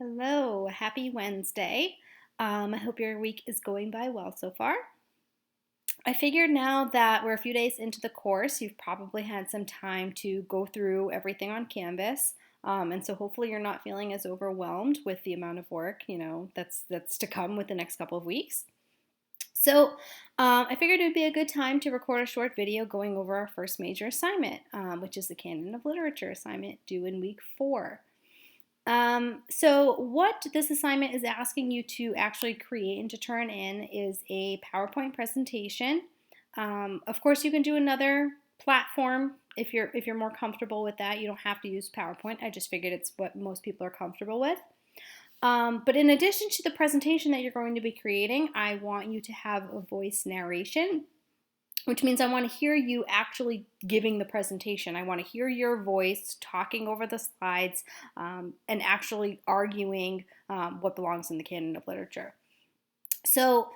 Hello, happy Wednesday. I hope your week is going by well so far. I figured now that we're a few days into the course, you've probably had some time to go through everything on Canvas. And so hopefully you're not feeling as overwhelmed with the amount of work, that's to come with the next couple of weeks. So I figured it would be a good time to record a short video going over our first major assignment, which is the Canon of Literature assignment due in week 4. So what this assignment is asking you to actually create and to turn in is a PowerPoint presentation. Of course, you can do another platform if you're more comfortable with that. You don't have to use PowerPoint. I just figured it's what most people are comfortable with. But in addition to the presentation that you're going to be creating, I want you to have a voice narration, which means I want to hear you actually giving the presentation. I want to hear your voice talking over the slides and actually arguing what belongs in the canon of literature. So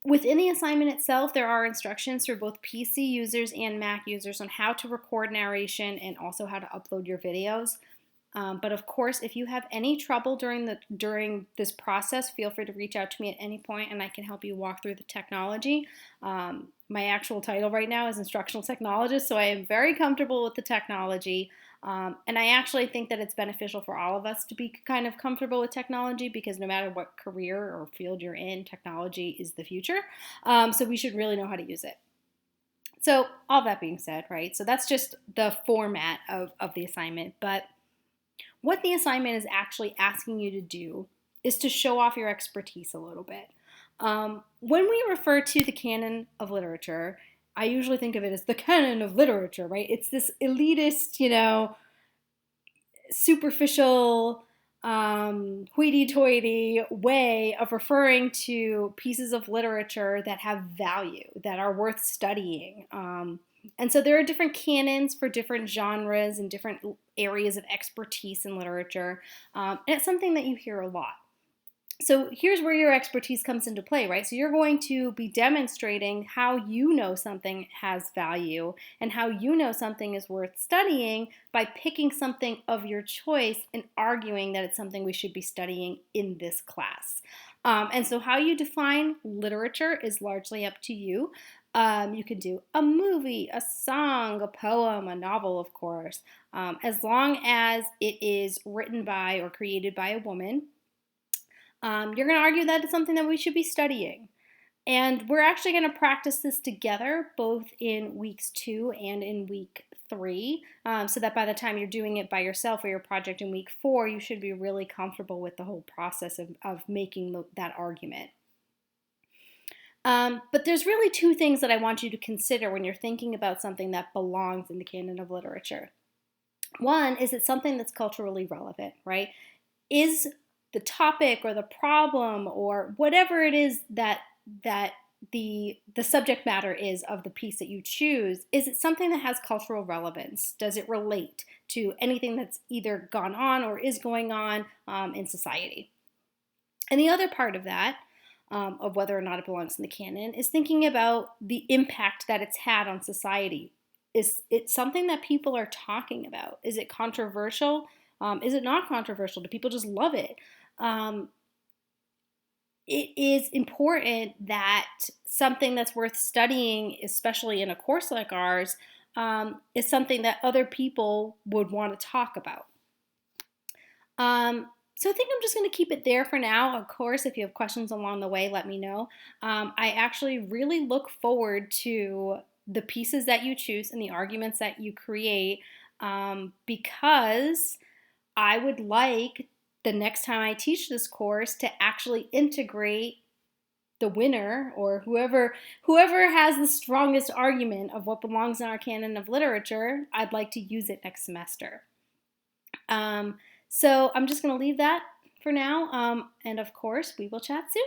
within the assignment itself, there are instructions for both PC users and Mac users on how to record narration and also how to upload your videos. But of course, if you have any trouble during this process, feel free to reach out to me at any point and I can help you walk through the technology. My actual title right now is Instructional Technologist, so I am very comfortable with the technology. And I actually think that it's beneficial for all of us to be kind of comfortable with technology because no matter what career or field you're in, technology is the future. So we should really know how to use it. So all that being said, right, so that's just the format of the assignment. But what the assignment is actually asking you to do is to show off your expertise a little bit. When we refer to the canon of literature, I usually think of it as the canon of literature, right? It's this elitist, superficial, hoity-toity way of referring to pieces of literature that have value, that are worth studying. And so there are different canons for different genres and different areas of expertise in literature. And it's something that you hear a lot. So here's where your expertise comes into play, right? So you're going to be demonstrating how you know something has value and how you know something is worth studying by picking something of your choice and arguing that it's something we should be studying in this class. And so how you define literature is largely up to you. You can do a movie, a song, a poem, a novel, of course, as long as it is written by or created by a woman. You're going to argue that it's something that we should be studying. And we're actually going to practice this together both in weeks 2 and in week 3, so that by the time you're doing it by yourself or your project in week 4, you should be really comfortable with the whole process of making that argument. But there's really 2 things that I want you to consider when you're thinking about something that belongs in the canon of literature. One, is it something that's culturally relevant, right? Is the topic or the problem or whatever it is that the subject matter is of the piece that you choose, is it something that has cultural relevance? Does it relate to anything that's either gone on or is going on in society? And the other part of that, of whether or not it belongs in the canon, is thinking about the impact that it's had on society. Is it something that people are talking about? Is it controversial? Is it not controversial? Do people just love it? It is important that something that's worth studying, especially in a course like ours, is something that other people would want to talk about. So I think I'm just going to keep it there for now. Of course, if you have questions along the way, let me know. I actually really look forward to the pieces that you choose and the arguments that you create because I would like the next time I teach this course to actually integrate the winner or whoever has the strongest argument of what belongs in our canon of literature. I'd like to use it next semester. So I'm just going to leave that for now. And of course, we will chat soon.